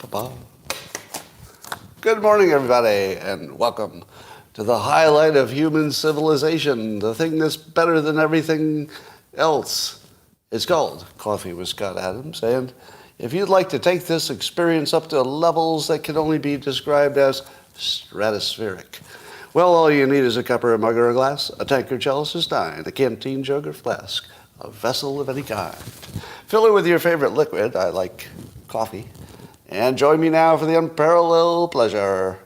Ba-ba. Good morning, everybody, and welcome to the highlight of human civilization, the thing that's better than everything else. It's called Coffee with Scott Adams, and if you'd like to take this experience up to levels that can only be described as stratospheric, well, all you need is a cup or a mug or a glass, a tankard, chalice or stein, a canteen, jug or flask, a vessel of any kind. Fill it with your favorite liquid. I like coffee. And join me now for the unparalleled pleasure,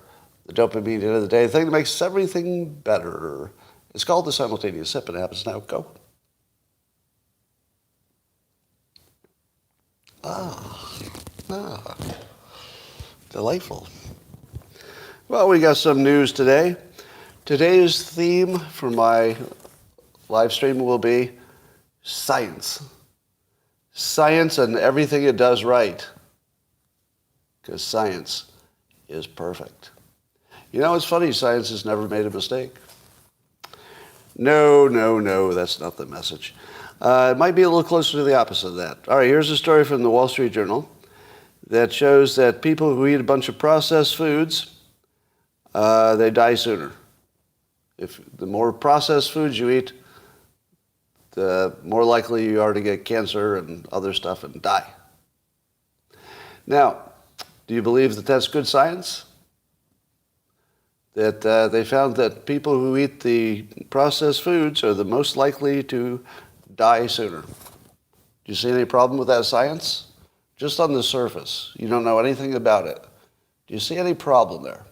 the dopamine hit of the day, the thing that makes everything better. It's called the simultaneous sip, and it happens now. Go. Delightful. Well, we got some news today. Today's theme for my live stream will be science. Science and everything it does right. Because science is perfect. You know, it's funny, science has never made a mistake. No, that's not the message. It might be a little closer to the opposite of that. All right, here's a story from the Wall Street Journal that shows that people who eat a bunch of processed foods, they die sooner. If the more processed foods you eat, the more likely you are to get cancer and other stuff and die. Now, do you believe that that's good science? That they found that people who eat the processed foods are the most likely to die sooner. Do you see any problem with that science? Just on the surface. You don't know anything about it. Do you see any problem there?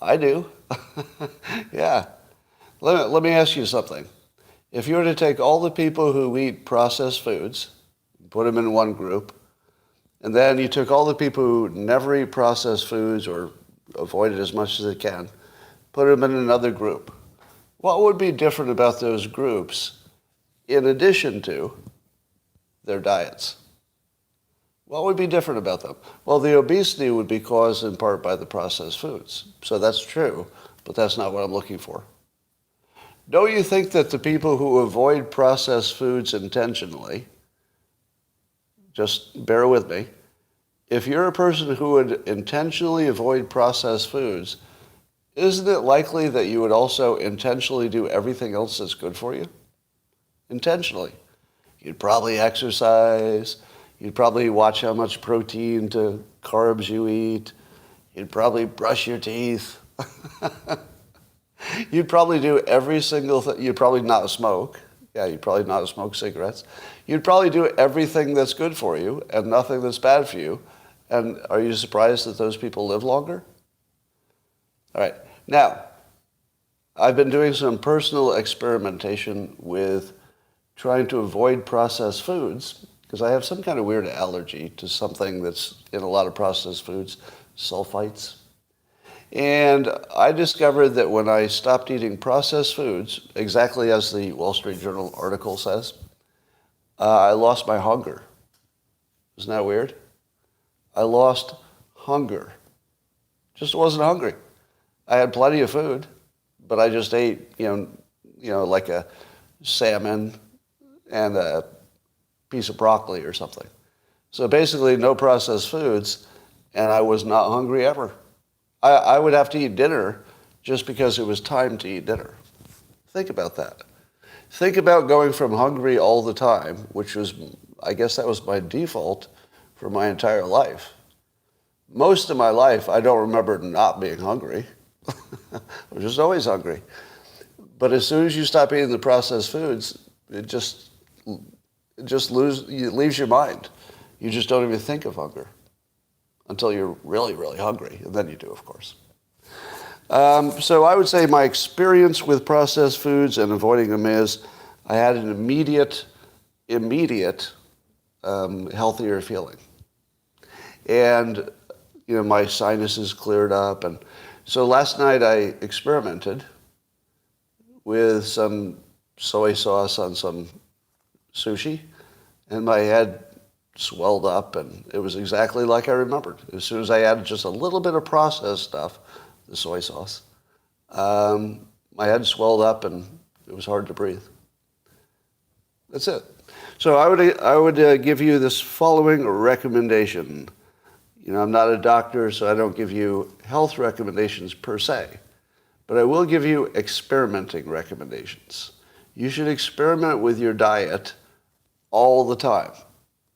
I do. Yeah. Let me ask you something. If you were to take all the people who eat processed foods, put them in one group, and then you took all the people who never eat processed foods or avoid it as much as they can, put them in another group. What would be different about those groups in addition to their diets? What would be different about them? Well, the obesity would be caused in part by the processed foods. So that's true, but that's not what I'm looking for. Don't you think that the people who avoid processed foods intentionally, just bear with me, if you're a person who would intentionally avoid processed foods, isn't it likely that you would also intentionally do everything else that's good for you? Intentionally. You'd probably exercise. You'd probably watch how much protein to carbs you eat. You'd probably brush your teeth. You'd probably do every single thing. You'd probably not smoke. Yeah, you'd probably not smoke cigarettes. You'd probably do everything that's good for you and nothing that's bad for you. And are you surprised that those people live longer? All right. Now, I've been doing some personal experimentation with trying to avoid processed foods because I have some kind of weird allergy to something that's in a lot of processed foods, sulfites. And I discovered that when I stopped eating processed foods, exactly as the Wall Street Journal article says, I lost my hunger. Isn't that weird? I lost hunger. Just wasn't hungry. I had plenty of food, but I just ate, like a salmon and a piece of broccoli or something. So basically no processed foods, and I was not hungry ever. I would have to eat dinner just because it was time to eat dinner. Think about that. Think about going from hungry all the time, which was, I guess that was my default for my entire life. Most of my life, I don't remember not being hungry. I was just always hungry. But as soon as you stop eating the processed foods, it leaves your mind. You just don't even think of hunger until you're really, really hungry. And then you do, of course. So I would say my experience with processed foods and avoiding them is I had an immediate healthier feeling. And, my sinuses cleared up. And so last night I experimented with some soy sauce on some sushi, and my head swelled up, and it was exactly like I remembered. As soon as I added just a little bit of processed stuff, the soy sauce, my head swelled up, and it was hard to breathe. That's it. So I would give you this following recommendation. You know, I'm not a doctor, so I don't give you health recommendations per se, but I will give you experimenting recommendations. You should experiment with your diet all the time.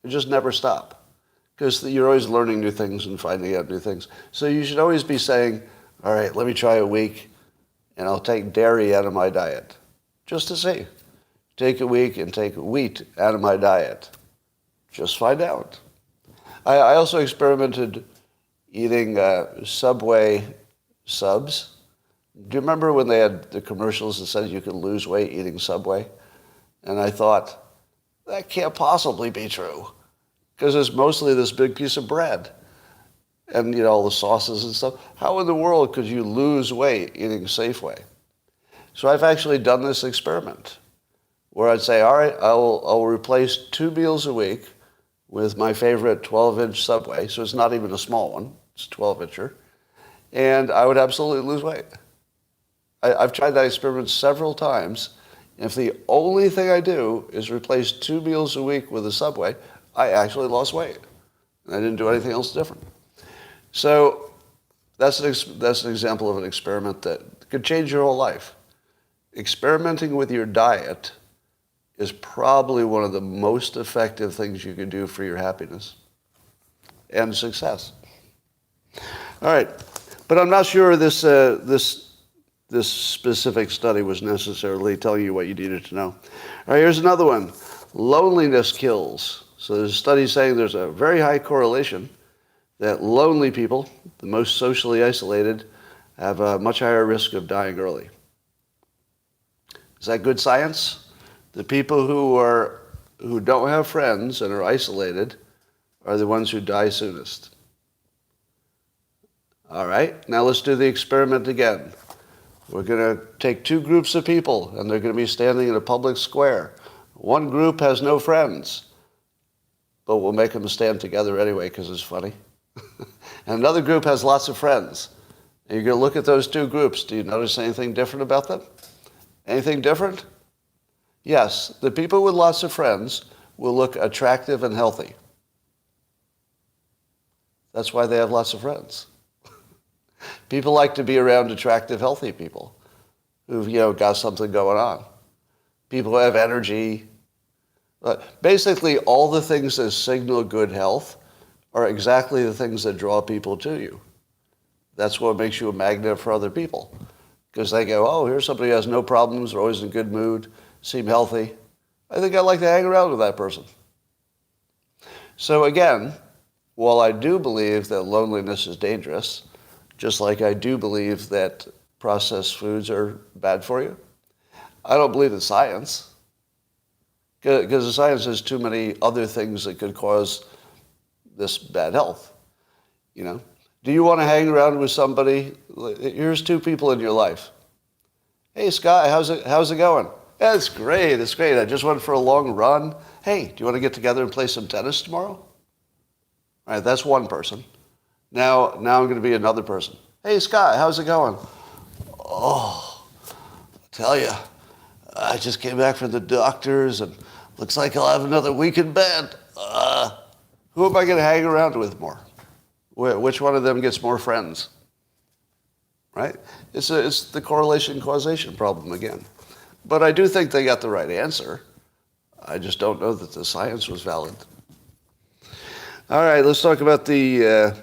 You just never stop, because you're always learning new things and finding out new things. So you should always be saying, all right, let me try a week, and I'll take dairy out of my diet, just to see. Take a week and take wheat out of my diet. Just find out. I also experimented eating Subway subs. Do you remember when they had the commercials that said you could lose weight eating Subway? And I thought, that can't possibly be true, because it's mostly this big piece of bread and, you know, all the sauces and stuff. How in the world could you lose weight eating Safeway? So I've actually done this experiment where I'd say, all right, I'll replace 2 meals a week with my favorite 12-inch Subway. So it's not even a small one. It's a 12-incher. And I would absolutely lose weight. I've tried that experiment several times. And if the only thing I do is replace 2 meals a week with a Subway, I actually lost weight. And I didn't do anything else different. So that's an example of an experiment that could change your whole life. Experimenting with your diet is probably one of the most effective things you can do for your happiness and success. All right, but I'm not sure this specific study was necessarily telling you what you needed to know. All right, here's another one. Loneliness kills. So there's a study saying there's a very high correlation that lonely people, the most socially isolated, have a much higher risk of dying early. Is that good science? The people who don't have friends and are isolated are the ones who die soonest. All right, now let's do the experiment again. We're going to take 2 groups of people, and they're going to be standing in a public square. One group has no friends, but we'll make them stand together anyway because it's funny. And another group has lots of friends. And you're going to look at those 2 groups. Do you notice anything different about them? Anything different? Yes, the people with lots of friends will look attractive and healthy. That's why they have lots of friends. People like to be around attractive, healthy people who've, you know, got something going on. People who have energy. Basically, all the things that signal good health are exactly the things that draw people to you. That's what makes you a magnet for other people. Because they go, oh, here's somebody who has no problems, they're always in a good mood, seem healthy. I think I'd like to hang around with that person. So again, while I do believe that loneliness is dangerous, just like I do believe that processed foods are bad for you, I don't believe in science. Because the science has too many other things that could cause this bad health. You know? Do you want to hang around with somebody? Here's 2 people in your life. Hey, Scott, how's it going? Yeah, it's great. I just went for a long run. Hey, do you want to get together and play some tennis tomorrow? All right, that's one person. Now I'm going to be another person. Hey, Scott, how's it going? Oh, I'll tell you, I just came back from the doctors and looks like I'll have another week in bed. Who am I going to hang around with more? Which one of them gets more friends? Right? It's the correlation causation problem again. But I do think they got the right answer. I just don't know that the science was valid. All right, let's talk about the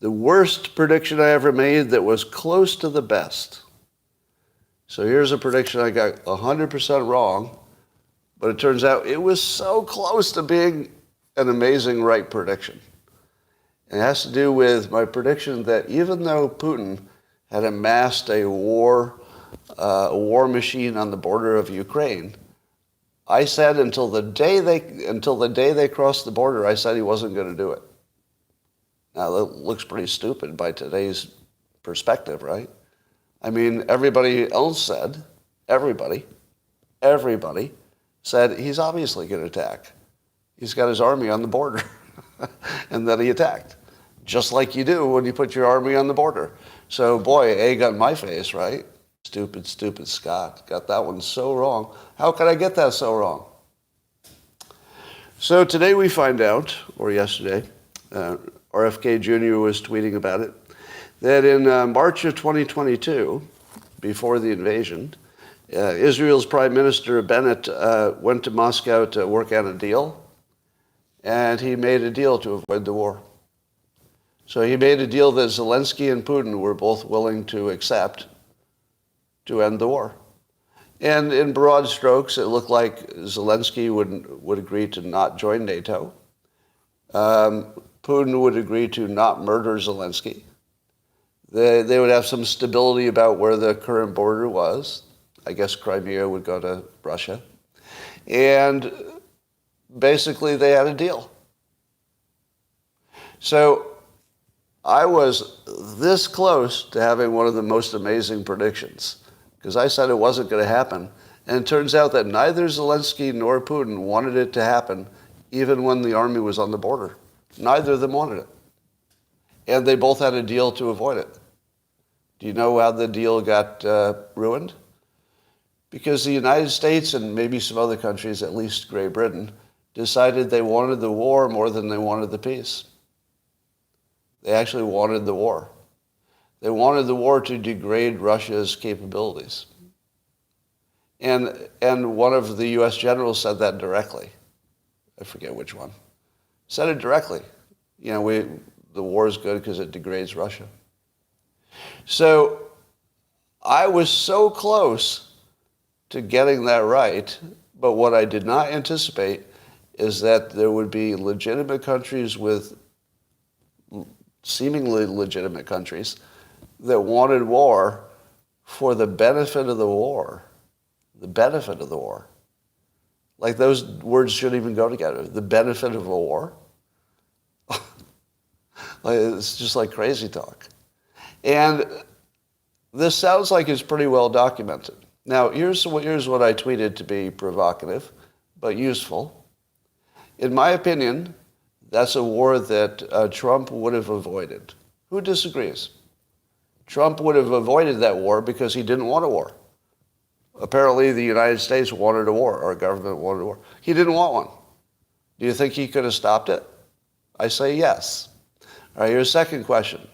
worst prediction I ever made that was close to the best. So here's a prediction I got 100% wrong, but it turns out it was so close to being an amazing right prediction. And it has to do with my prediction that even though Putin had amassed a war machine on the border of Ukraine, I said until the day they crossed the border, I said he wasn't going to do it. Now, that looks pretty stupid by today's perspective, right? I mean, everybody else said, everybody said he's obviously going to attack. He's got his army on the border. And then he attacked, just like you do when you put your army on the border. So, boy, egg on my face, right? Stupid Scott. Got that one so wrong. How could I get that so wrong? So today we find out, or yesterday, RFK Jr. was tweeting about it, that in March of 2022, before the invasion, Israel's Prime Minister Bennett went to Moscow to work out a deal, and he made a deal to avoid the war. So he made a deal that Zelensky and Putin were both willing to accept to end the war. And in broad strokes, it looked like Zelensky would agree to not join NATO. Putin would agree to not murder Zelensky. They would have some stability about where the current border was. I guess Crimea would go to Russia. And basically, they had a deal. So I was this close to having one of the most amazing predictions, because I said it wasn't going to happen. And it turns out that neither Zelensky nor Putin wanted it to happen, even when the army was on the border. Neither of them wanted it. And they both had a deal to avoid it. Do you know how the deal got ruined? Because the United States and maybe some other countries, at least Great Britain, decided they wanted the war more than they wanted the peace. They actually wanted the war. They wanted the war to degrade Russia's capabilities. And one of the U.S. generals said that directly. I forget which one. Said it directly. You know, the war is good because it degrades Russia. So I was so close to getting that right, but what I did not anticipate is that there would be legitimate countries with seemingly legitimate countries that wanted war for the benefit of the war. The benefit of the war. Like, those words shouldn't even go together. The benefit of a war. Like, it's just like crazy talk. And this sounds like it's pretty well documented. Now, here's what I tweeted to be provocative, but useful. In my opinion, that's a war that Trump would have avoided. Who disagrees? Trump would have avoided that war because he didn't want a war. Apparently, the United States wanted a war. Our government wanted a war. He didn't want one. Do you think he could have stopped it? I say yes. All right, here's a second question.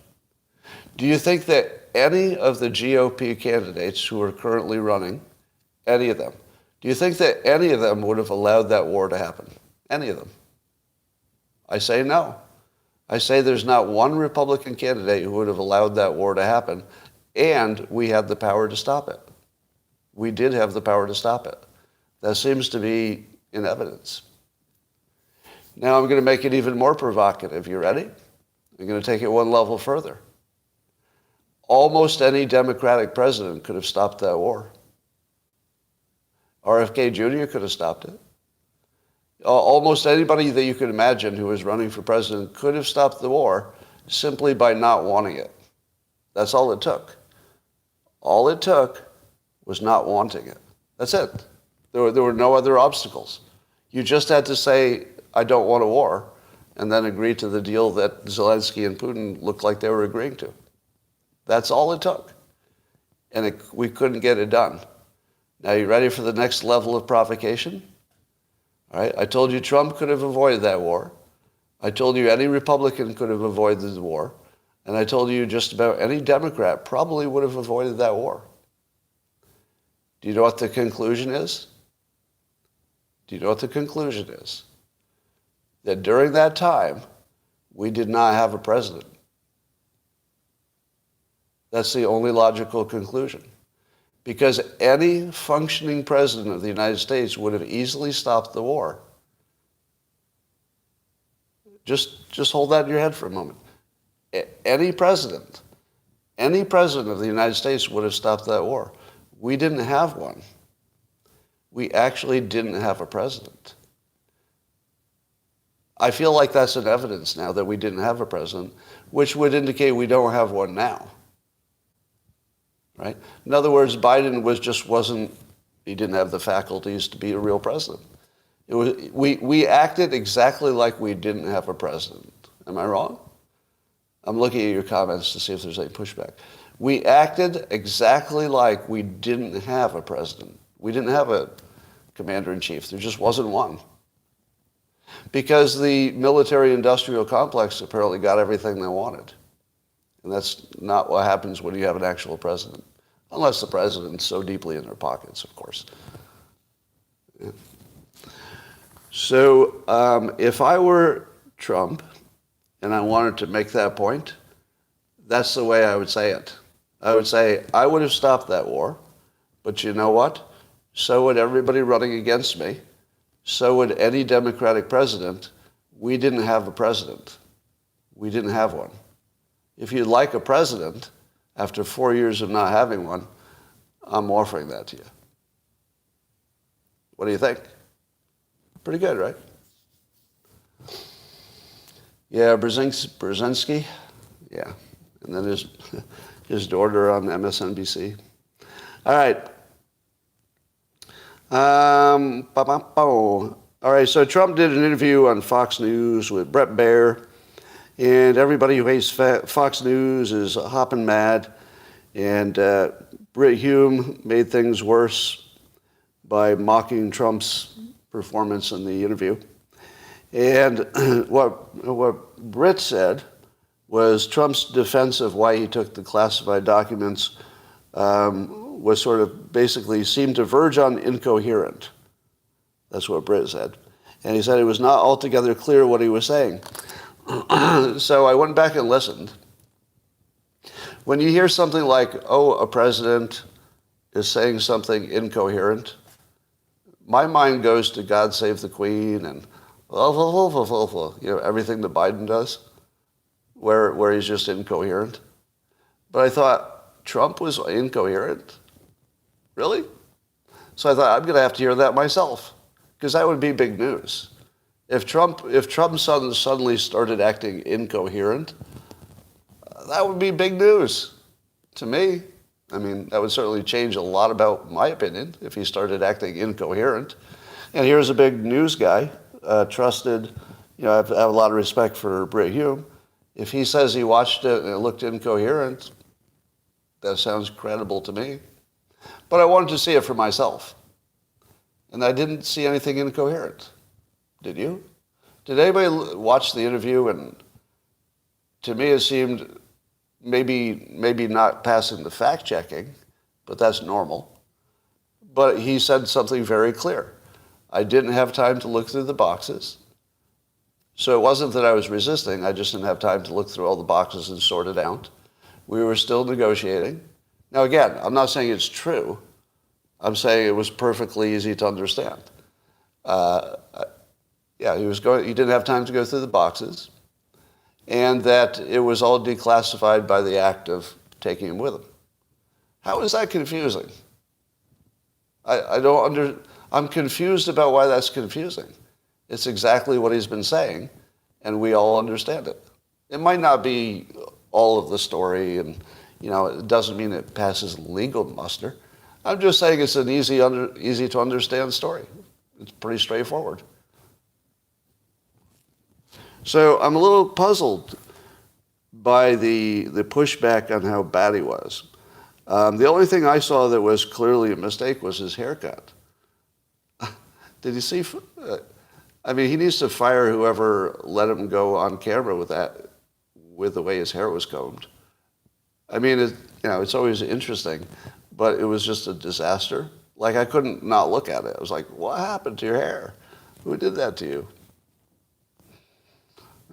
Do you think that any of the GOP candidates who are currently running, any of them, do you think that any of them would have allowed that war to happen? Any of them? I say no. I say there's not one Republican candidate who would have allowed that war to happen, and we had the power to stop it. We did have the power to stop it. That seems to be in evidence. Now I'm going to make it even more provocative. You ready? I'm going to take it one level further. Almost any Democratic president could have stopped that war. RFK Jr. could have stopped it. Almost anybody that you could imagine who was running for president could have stopped the war simply by not wanting it. That's all it took. All it took was not wanting it. That's it. There were no other obstacles. You just had to say, I don't want a war, and then agree to the deal that Zelensky and Putin looked like they were agreeing to. That's all it took. And we couldn't get it done. Now, you ready for the next level of provocation? All right, I told you Trump could have avoided that war. I told you any Republican could have avoided the war. And I told you just about any Democrat probably would have avoided that war. Do you know what the conclusion is? Do you know what the conclusion is? That during that time, we did not have a president. That's the only logical conclusion. Because any functioning president of the United States would have easily stopped the war. Just hold that in your head for a moment. Any president of the United States would have stopped that war. We didn't have one. We actually didn't have a president. I feel like that's an evidence now that we didn't have a president, which would indicate we don't have one now. Right? In other words, Biden he didn't have the faculties to be a real president. We acted exactly like we didn't have a president. Am I wrong? I'm looking at your comments to see if there's any pushback. We acted exactly like we didn't have a president. We didn't have a commander-in-chief. There just wasn't one. Because the military-industrial complex apparently got everything they wanted. And that's not what happens when you have an actual president. Unless the president's so deeply in their pockets, of course. Yeah. So if I were Trump and I wanted to make that point, that's the way I would say it. I would say, I would have stopped that war, but you know what? So would everybody running against me. So would any Democratic president. We didn't have a president. We didn't have one. If you'd like a president, after 4 years of not having one, I'm offering that to you. What do you think? Pretty good, right? Yeah, Brzezinski. Yeah. And then his daughter on MSNBC. All right. All right, so Trump did an interview on Fox News with Bret Baier, and everybody who hates Fox News is hopping mad, and Brit Hume made things worse by mocking Trump's performance in the interview. And what Brit said was Trump's defense of why he took the classified documents was sort of basically seemed to verge on incoherent. That's what Brit said. And he said it was not altogether clear what he was saying. So I went back and listened. When you hear something like, oh, a president is saying something incoherent, my mind goes to God Save the Queen and everything that Biden does, where he's just incoherent. But I thought, Trump was incoherent? Really? So I thought, I'm going to have to hear that myself, because that would be big news. If Trump suddenly started acting incoherent, that would be big news to me. I mean, that would certainly change a lot about my opinion if he started acting incoherent. And here's a big news guy, trusted, I have a lot of respect for Brit Hume. If he says he watched it and it looked incoherent, that sounds credible to me. But I wanted to see it for myself. And I didn't see anything incoherent. Did you? Did anybody watch the interview? And to me, it seemed maybe not passing the fact checking, but that's normal. But he said something very clear. I didn't have time to look through the boxes. So it wasn't that I was resisting. I just didn't have time to look through all the boxes and sort it out. We were still negotiating. Now, again, I'm not saying it's true. I'm saying it was perfectly easy to understand. He didn't have time to go through the boxes, and that it was all declassified by the act of taking him with him. How is that confusing? I'm confused about why that's confusing. It's exactly what he's been saying, and we all understand it. It might not be all of the story, and it doesn't mean it passes legal muster. I'm just saying it's an easy to understand story. It's pretty straightforward. So I'm a little puzzled by the pushback on how bad he was. The only thing I saw that was clearly a mistake was his haircut. Did you see? He needs to fire whoever let him go on camera with the way his hair was combed. It's always interesting, but it was just a disaster. Like, I couldn't not look at it. I was like, what happened to your hair? Who did that to you?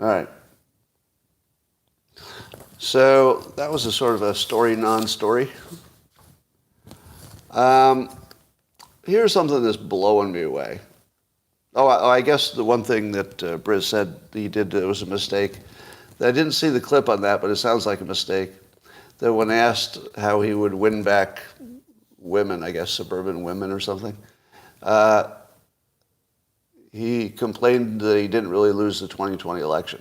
All right. So that was a sort of a story, non-story. Here's something that's blowing me away. I guess the one thing that Briz said he did that was a mistake. I didn't see the clip on that, but it sounds like a mistake. That when asked how he would win back women, I guess suburban women or something, he complained that he didn't really lose the 2020 election.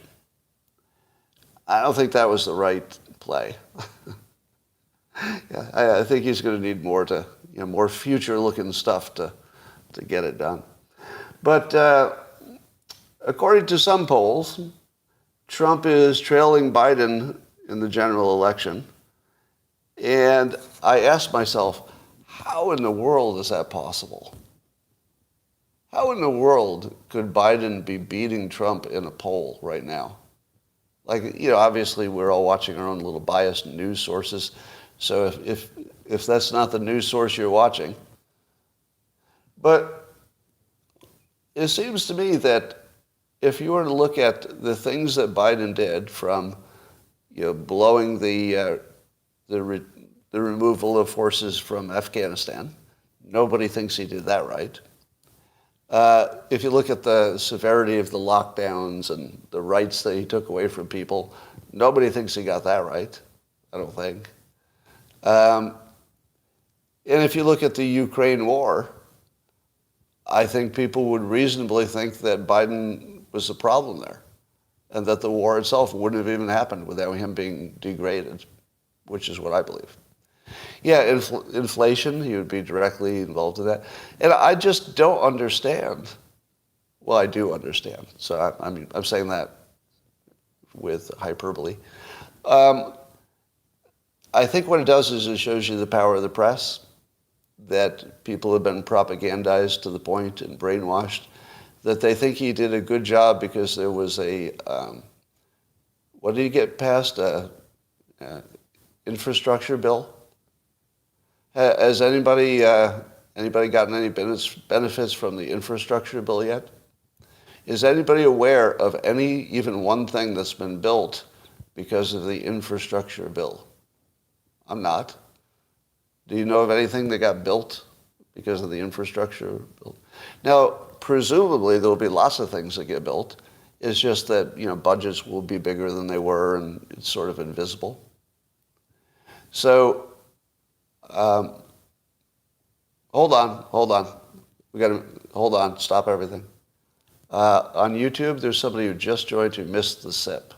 I don't think that was the right play. I think he's going to need more future-looking stuff to get it done. But according to some polls, Trump is trailing Biden in the general election. And I asked myself, how in the world is that possible? How in the world could Biden be beating Trump in a poll right now? Like, obviously we're all watching our own little biased news sources. So if that's not the news source you're watching. But it seems to me that if you were to look at the things that Biden did, from blowing the removal of forces from Afghanistan, nobody thinks he did that right. If you look at the severity of the lockdowns and the rights that he took away from people, nobody thinks he got that right, I don't think. And if you look at the Ukraine war, I think people would reasonably think that Biden was the problem there, and that the war itself wouldn't have even happened without him being degraded, which is what I believe. Yeah, inflation, he would be directly involved in that. And I just don't understand. Well, I do understand. So I'm saying that with hyperbole. I think what it does is it shows you the power of the press, that people have been propagandized to the point and brainwashed that they think he did a good job because there was a, what did he get passed? Infrastructure bill? Has anybody gotten any benefits from the infrastructure bill yet? Is anybody aware of even one thing that's been built because of the infrastructure bill? I'm not. Do you know of anything that got built because of the infrastructure bill? Now, presumably there will be lots of things that get built. It's just that budgets will be bigger than they were, and it's sort of invisible. So. Hold on. We got to hold on. Stop everything. On YouTube, there's somebody who just joined who missed the sip.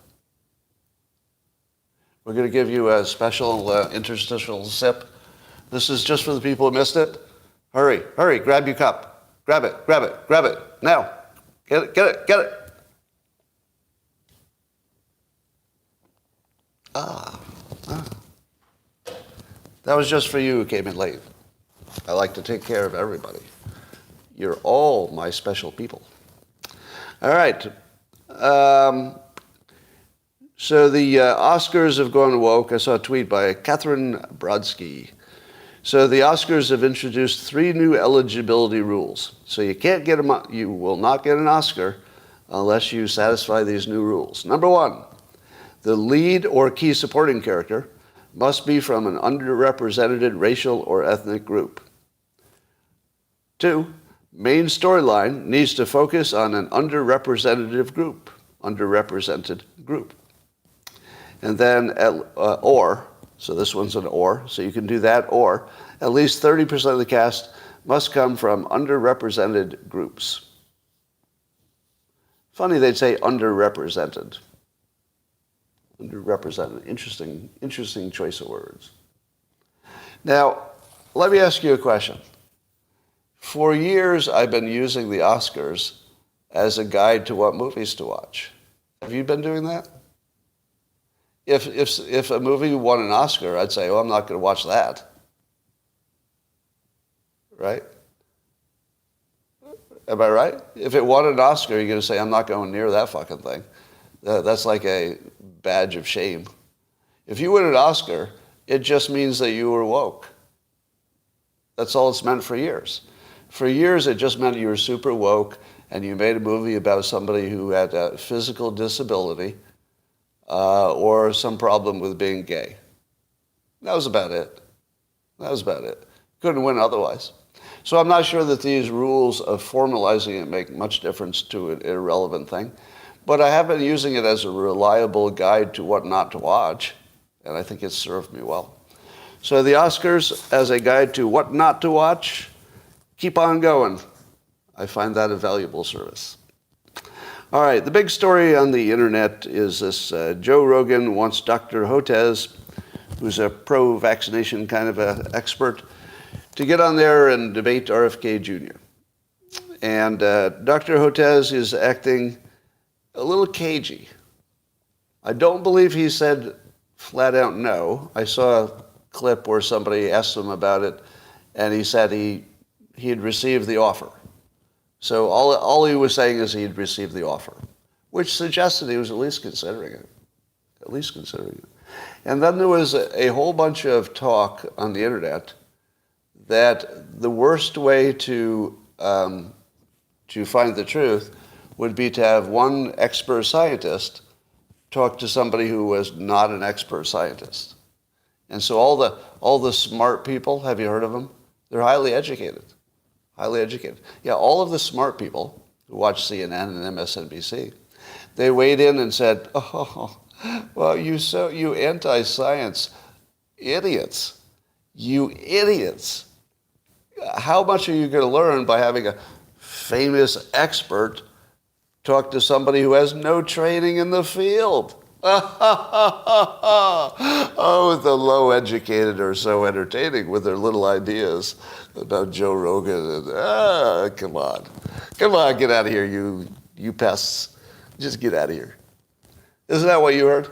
We're going to give you a special interstitial sip. This is just for the people who missed it. Hurry, grab your cup. Grab it. Now. Get it. That was just for you who came in late. I like to take care of everybody. You're all my special people. All right. So the Oscars have gone woke. I saw a tweet by Catherine Brodsky. So the Oscars have introduced 3 new eligibility rules. So you will not get an Oscar unless you satisfy these new rules. Number 1, the lead or key supporting character must be from an underrepresented racial or ethnic group. 2, main storyline needs to focus on an underrepresented group. And then, so this one's an or, so you can do that, or at least 30% of the cast must come from underrepresented groups. Funny they'd say underrepresented. Underrepresented. Interesting choice of words. Now, let me ask you a question. For years, I've been using the Oscars as a guide to what movies to watch. Have you been doing that? If a movie won an Oscar, I'd say, I'm not going to watch that. Right? Am I right? If it won an Oscar, you're going to say, I'm not going near that fucking thing. That's like a badge of shame. If you win an Oscar, it just means that you were woke. That's all it's meant for years. For years, it just meant you were super woke and you made a movie about somebody who had a physical disability or some problem with being gay. That was about it. Couldn't win otherwise. So I'm not sure that these rules of formalizing it make much difference to an irrelevant thing. But I have been using it as a reliable guide to what not to watch, and I think it's served me well. So the Oscars as a guide to what not to watch, keep on going. I find that a valuable service. All right, the big story on the internet is this Joe Rogan wants Dr. Hotez, who's a pro-vaccination kind of a expert, to get on there and debate RFK Jr. And Dr. Hotez is acting a little cagey. I don't believe he said flat out no. I saw a clip where somebody asked him about it, and he said he had received the offer. So all he was saying is he'd received the offer, which suggested he was at least considering it. At least considering it. And then there was a whole bunch of talk on the internet that the worst way to find the truth would be to have one expert scientist talk to somebody who was not an expert scientist. And so all the smart people, have you heard of them? They're highly educated. Highly educated. Yeah, all of the smart people who watch CNN and MSNBC, they weighed in and said, oh, well, you anti-science idiots. You idiots. How much are you going to learn by having a famous expert talk to somebody who has no training in the field? Oh, the low-educated are so entertaining with their little ideas about Joe Rogan. And, come on. Come on, get out of here, you pests. Just get out of here. Isn't that what you heard?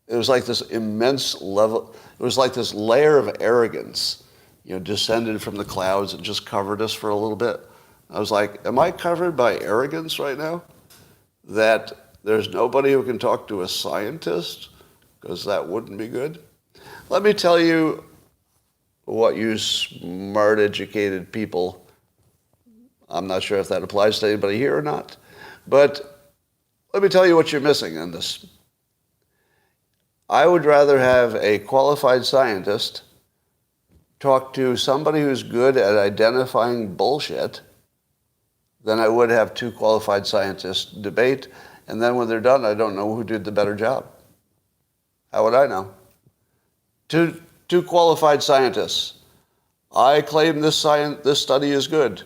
It was like this immense level, it was like this layer of arrogance, descended from the clouds and just covered us for a little bit. I was like, am I covered by arrogance right now? That there's nobody who can talk to a scientist? Because that wouldn't be good. Let me tell you what you smart, educated people, I'm not sure if that applies to anybody here or not, but let me tell you what you're missing in this. I would rather have a qualified scientist talk to somebody who's good at identifying bullshit than I would have two qualified scientists debate, and then when they're done, I don't know who did the better job. How would I know? Two qualified scientists. I claim this study is good.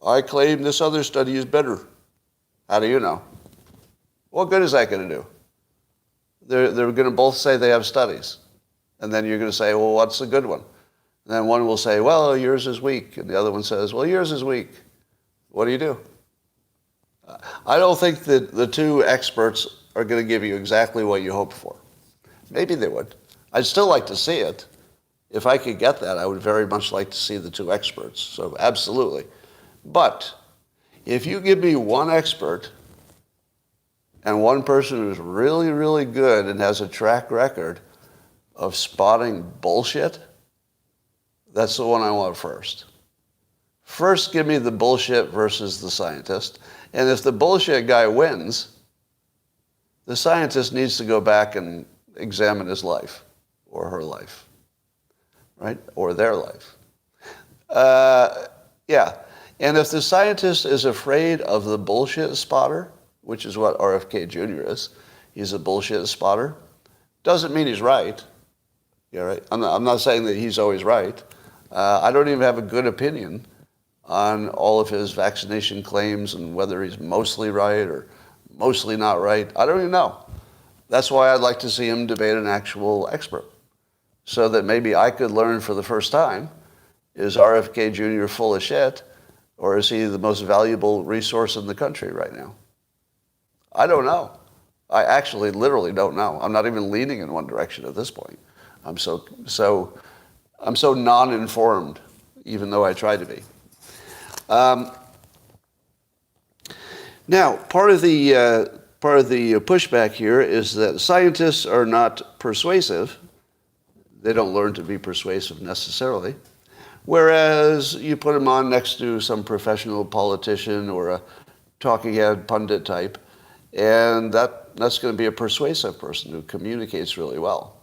I claim this other study is better. How do you know? What good is that going to do? They're going to both say they have studies. And then you're going to say, well, what's the good one? And then one will say, well, yours is weak. And the other one says, well, yours is weak. What do you do? I don't think that the two experts are going to give you exactly what you hoped for. Maybe they would. I'd still like to see it. If I could get that, I would very much like to see the two experts. So absolutely. But if you give me one expert and one person who's really, really good and has a track record of spotting bullshit, that's the one I want first. First, give me the bullshit versus the scientist. And if the bullshit guy wins, the scientist needs to go back and examine his life or her life, right? Or their life. Yeah. And if the scientist is afraid of the bullshit spotter, which is what RFK Jr. is, he's a bullshit spotter, doesn't mean he's right. Yeah, right? I'm not saying that he's always right. I don't even have a good opinion on all of his vaccination claims and whether he's mostly right or mostly not right. I don't even know. That's why I'd like to see him debate an actual expert, so that maybe I could learn for the first time, is RFK Jr. full of shit, or is he the most valuable resource in the country right now? I don't know. I actually literally don't know. I'm not even leaning in one direction at this point. I'm so non-informed, even though I try to be. Now, part of the pushback here is that scientists are not persuasive. They don't learn to be persuasive necessarily. Whereas you put them on next to some professional politician or a talking head pundit type, and that's going to be a persuasive person who communicates really well.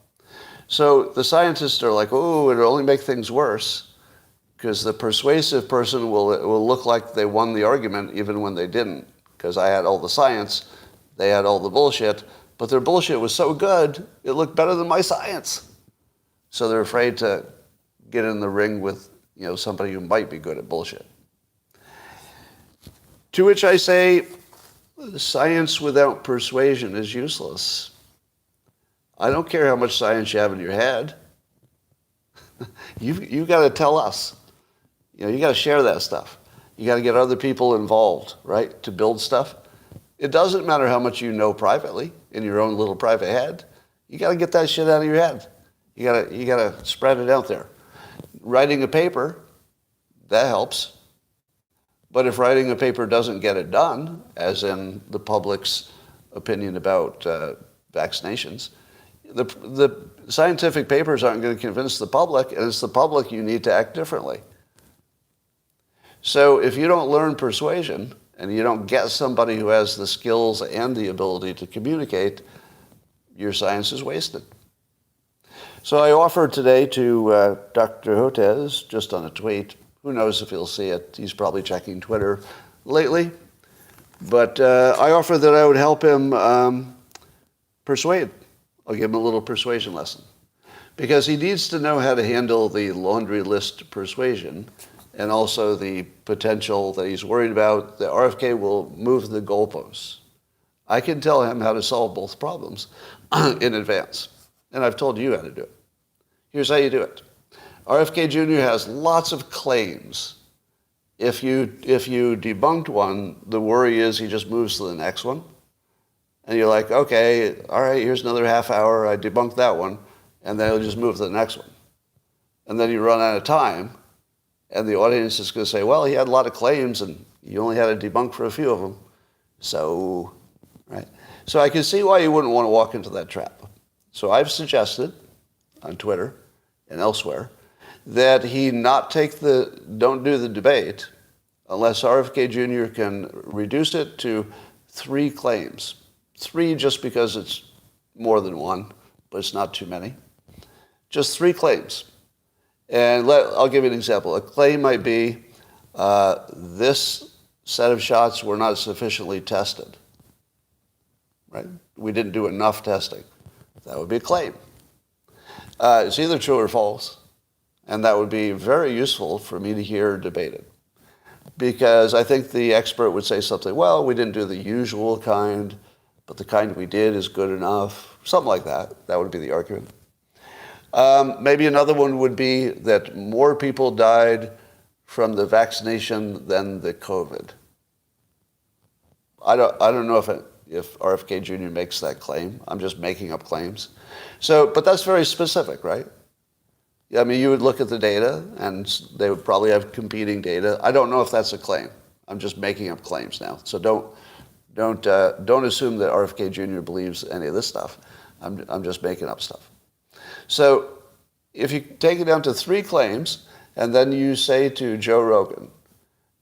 So the scientists are like, oh, it'll only make things worse, because the persuasive person will look like they won the argument even when they didn't, because I had all the science, they had all the bullshit, but their bullshit was so good, it looked better than my science. So they're afraid to get in the ring with somebody who might be good at bullshit. To which I say, science without persuasion is useless. I don't care how much science you have in your head. You've got to tell us. You got to share that stuff. You got to get other people involved, right, to build stuff. It doesn't matter how much you know privately in your own little private head. You got to get that shit out of your head. You got to spread it out there. Writing a paper, that helps. But if writing a paper doesn't get it done, as in the public's opinion about vaccinations, the scientific papers aren't going to convince the public, and it's the public you need to act differently. So if you don't learn persuasion, and you don't get somebody who has the skills and the ability to communicate, your science is wasted. So I offered today to Dr. Hotez, just on a tweet, who knows if he'll see it, he's probably checking Twitter lately, but I offered that I would help him persuade. I'll give him a little persuasion lesson. Because he needs to know how to handle the laundry list persuasion and also the potential that he's worried about that RFK will move the goalposts. I can tell him how to solve both problems in advance. And I've told you how to do it. Here's how you do it. RFK Jr. has lots of claims. If you debunked one, the worry is he just moves to the next one. And you're like, okay, all right, here's another half hour. I debunked that one. And then he'll just move to the next one. And then you run out of time. And the audience is going to say, well, he had a lot of claims, and you only had to debunk for a few of them. So, right? So I can see why you wouldn't want to walk into that trap. So I've suggested on Twitter and elsewhere that he don't do the debate unless RFK Jr. can reduce it to 3 claims. 3 just because it's more than one, but it's not too many. Just 3 claims. And I'll give you an example. A claim might be, this set of shots were not sufficiently tested. Right? We didn't do enough testing. That would be a claim. It's either true or false. And that would be very useful for me to hear debated. Because I think the expert would say something, well, we didn't do the usual kind, but the kind we did is good enough. Something like that. That would be the argument. Maybe another one would be that more people died from the vaccination than the COVID. I don't know if RFK Jr. makes that claim. I'm just making up claims. So, but that's very specific, right? I mean, you would look at the data, and they would probably have competing data. I don't know if that's a claim. I'm just making up claims now. So don't assume that RFK Jr. believes any of this stuff. I'm just making up stuff. So if you take it down to 3 claims, and then you say to Joe Rogan,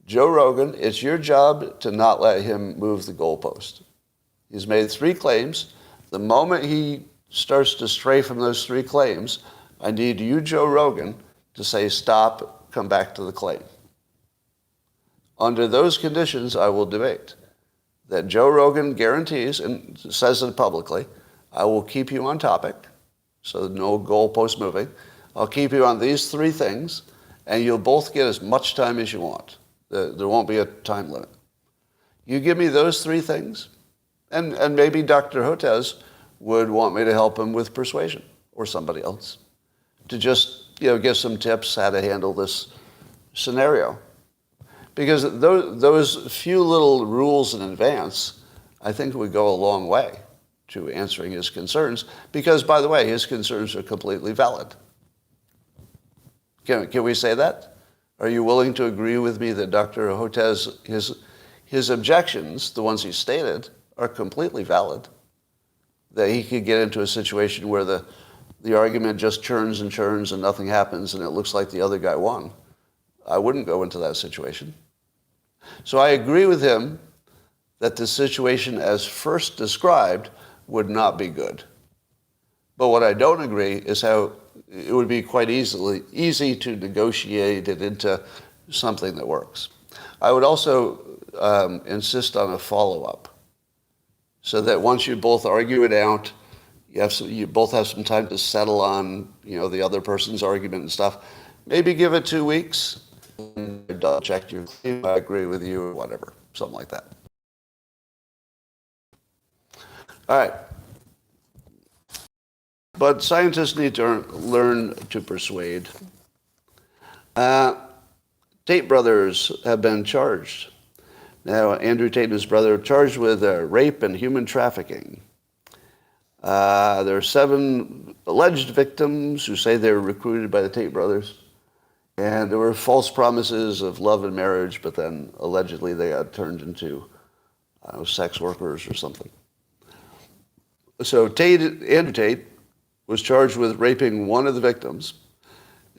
it's your job to not let him move the goalpost. He's made 3 claims. The moment he starts to stray from those 3 claims, I need you, Joe Rogan, to say, stop, come back to the claim. Under those conditions, I will debate. That Joe Rogan guarantees, and says it publicly, I will keep you on topic, so no goalpost moving. I'll keep you on these 3 things, and you'll both get as much time as you want. There won't be a time limit. You give me those 3 things, and maybe Dr. Hotez would want me to help him with persuasion, or somebody else, to just give some tips how to handle this scenario. Because those few little rules in advance, I think would go a long way to answering his concerns. Because, by the way, his concerns are completely valid. Can we say that? Are you willing to agree with me that Dr. Hotez, his objections, the ones he stated, are completely valid? That he could get into a situation where the argument just churns and churns and nothing happens and it looks like the other guy won. I wouldn't go into that situation. So I agree with him that the situation as first described would not be good. But what I don't agree is how it would be quite easy to negotiate it into something that works. I would also insist on a follow-up, so that once you both argue it out, you both have some time to settle on the other person's argument and stuff. Maybe give it 2 weeks. Double check your claim. I agree with you, or whatever, something like that. All right. But scientists need to learn to persuade. Tate brothers have been charged. Now, Andrew Tate and his brother are charged with rape and human trafficking. There are 7 alleged victims who say they were recruited by the Tate brothers. And there were false promises of love and marriage, but then allegedly they got turned into sex workers or something. So Andrew Tate was charged with raping one of the victims,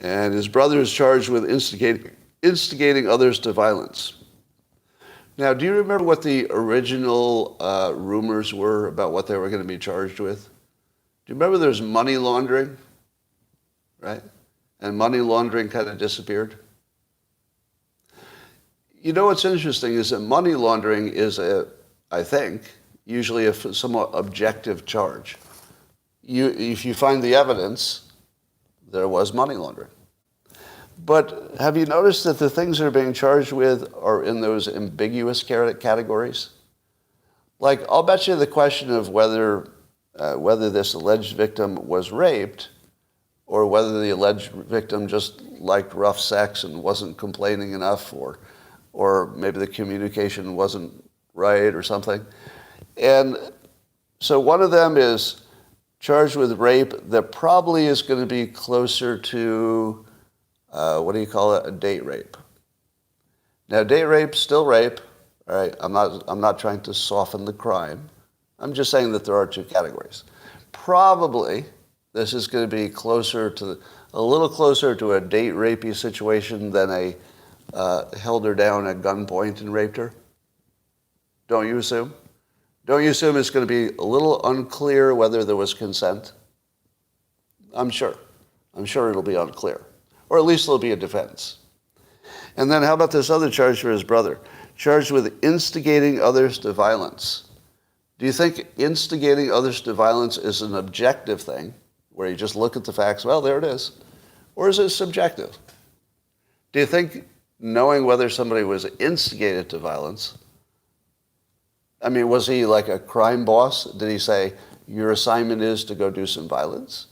and his brother is charged with instigating others to violence. Now, do you remember what the original rumors were about what they were going to be charged with? Do you remember there's money laundering, right? And money laundering kind of disappeared. You know what's interesting is that money laundering is I think, usually a somewhat objective charge. If you find the evidence, there was money laundering. But have you noticed that the things they're being charged with are in those ambiguous categories? Like, I'll bet you the question of whether this alleged victim was raped or whether the alleged victim just liked rough sex and wasn't complaining enough, or maybe the communication wasn't right or something. And so one of them is charged with rape that probably is going to be closer to, a date rape. Now, date rape, still rape, all right? I'm not trying to soften the crime. I'm just saying that there are two categories. Probably this is going to be a little closer to a date rapey situation than a held her down at gunpoint and raped her. Don't you assume? Don't you assume it's going to be a little unclear whether there was consent? I'm sure. I'm sure it'll be unclear. Or at least there'll be a defense. And then how about this other charge for his brother? Charged with instigating others to violence. Do you think instigating others to violence is an objective thing, where you just look at the facts, well, there it is? Or is it subjective? Do you think knowing whether somebody was instigated to violence, I mean, was he like a crime boss? Did he say, your assignment is to go do some violence?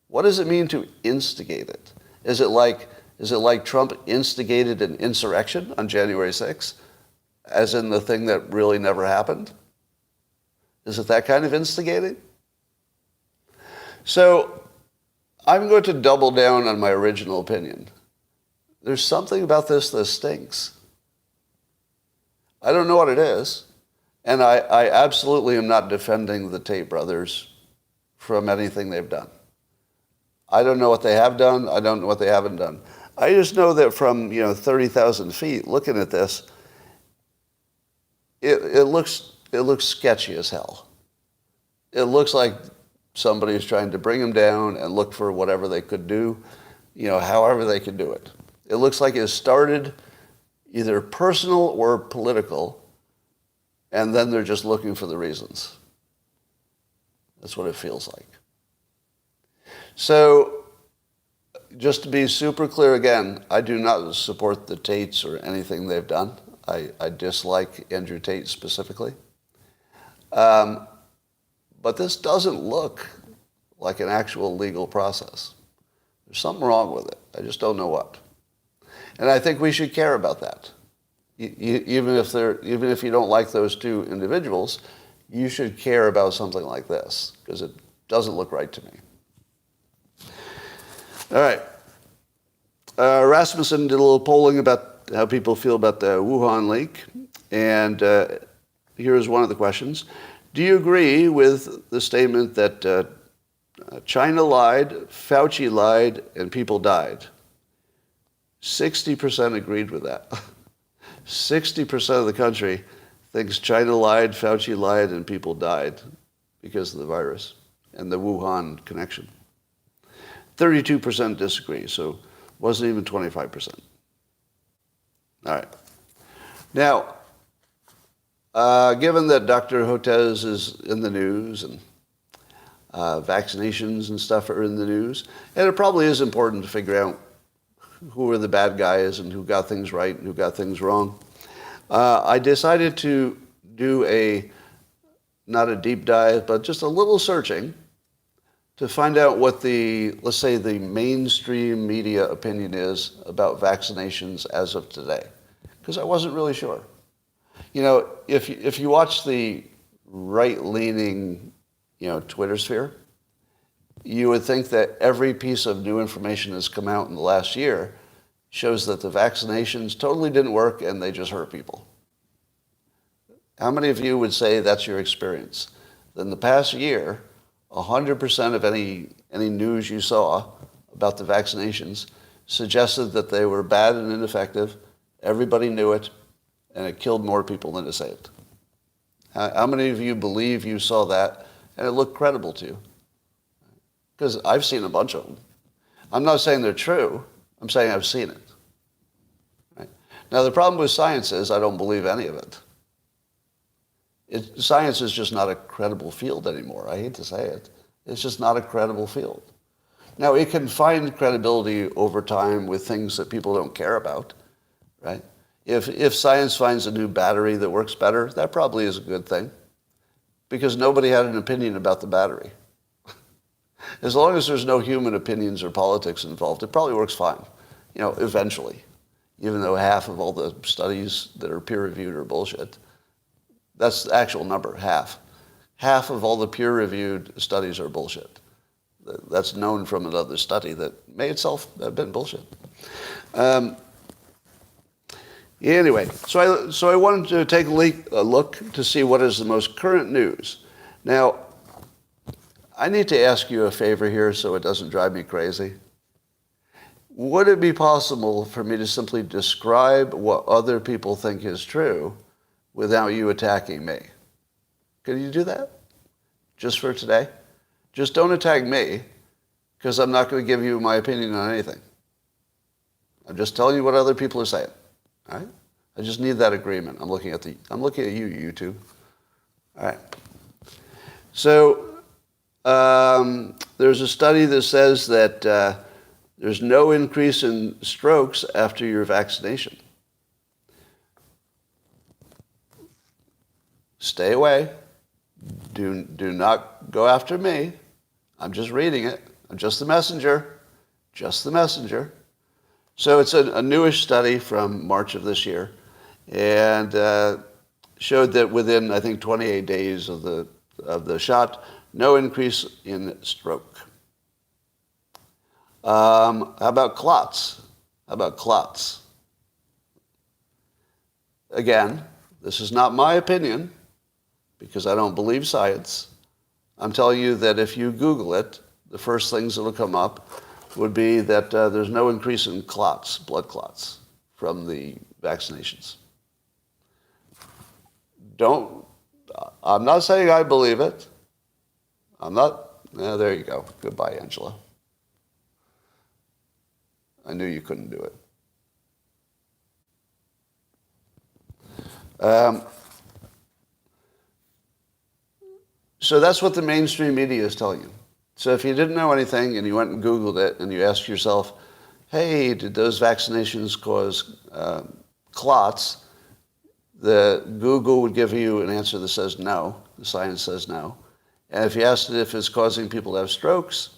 What does it mean to instigate it? Is it like Trump instigated an insurrection on January 6th, as in the thing that really never happened? Is it that kind of instigating? So I'm going to double down on my original opinion. There's something about this that stinks. I don't know what it is, and I absolutely am not defending the Tate brothers from anything they've done. I don't know what they have done. I don't know what they haven't done. I just know that from 30,000 feet looking at this, it looks sketchy as hell. It looks like somebody is trying to bring them down and look for whatever they could do, however they could do it. It looks like it started either personal or political, and then they're just looking for the reasons. That's what it feels like. So, just to be super clear again, I do not support the Tates or anything they've done. I dislike Andrew Tate specifically. But this doesn't look like an actual legal process. There's something wrong with it. I just don't know what. And I think we should care about that. Even if you don't like those two individuals, you should care about something like this, because it doesn't look right to me. All right. Rasmussen did a little polling about how people feel about the Wuhan leak. And here's one of the questions. Do you agree with the statement that China lied, Fauci lied, and people died? 60% agreed with that. 60% of the country thinks China lied, Fauci lied, and people died because of the virus and the Wuhan connection. 32% disagree, so it wasn't even 25%. All right. Now, given that Dr. Hotez is in the news and vaccinations and stuff are in the news, and it probably is important to figure out who are the bad guys and who got things right and who got things wrong, I decided to do not a deep dive, but just a little searching to find out what let's say the mainstream media opinion is about vaccinations as of today, because I wasn't really sure. If you watch the right-leaning, Twitter sphere, you would think that every piece of new information that's come out in the last year shows that the vaccinations totally didn't work and they just hurt people. How many of you would say that's your experience? In the past year, 100% of any news you saw about the vaccinations suggested that they were bad and ineffective. Everybody knew it, and it killed more people than it saved. How many of you believe you saw that and it looked credible to you? Because I've seen a bunch of them. I'm not saying they're true. I'm saying I've seen it. Right? Now, the problem with science is I don't believe any of it. Science is just not a credible field anymore. I hate to say it. It's just not a credible field. Now, it can find credibility over time with things that people don't care about, right? If science finds a new battery that works better, that probably is a good thing, because nobody had an opinion about the battery. As long as there's no human opinions or politics involved, it probably works fine, eventually, even though half of all the studies that are peer-reviewed are bullshit. That's the actual number, half. Half of all the peer-reviewed studies are bullshit. That's known from another study that may itself have been bullshit. Anyway, so I wanted to take a look to see what is the most current news. Now, I need to ask you a favor here so it doesn't drive me crazy. Would it be possible for me to simply describe what other people think is true without you attacking me? Could you do that? Just for today? Just don't attack me, because I'm not going to give you my opinion on anything. I'm just telling you what other people are saying. All right? I just need that agreement. I'm looking at you, YouTube. All right. So there's a study that says that there's no increase in strokes after your vaccination. Stay away. Do not go after me. I'm just reading it. I'm just the messenger. Just the messenger. So it's a newish study from March of this year, and showed that within, I think, 28 days of the shot, no increase in stroke. How about clots? Again, this is not my opinion, because I don't believe science. I'm telling you that if you Google it, the first things that will come up would be that there's no increase in clots, blood clots, from the vaccinations. I'm not saying I believe it. I'm not. There you go. Goodbye, Angela. I knew you couldn't do it. So that's what the mainstream media is telling you. So if you didn't know anything and you went and Googled it and you asked yourself, hey, did those vaccinations cause clots? The Google would give you an answer that says no. The science says no. And if you asked it if it's causing people to have strokes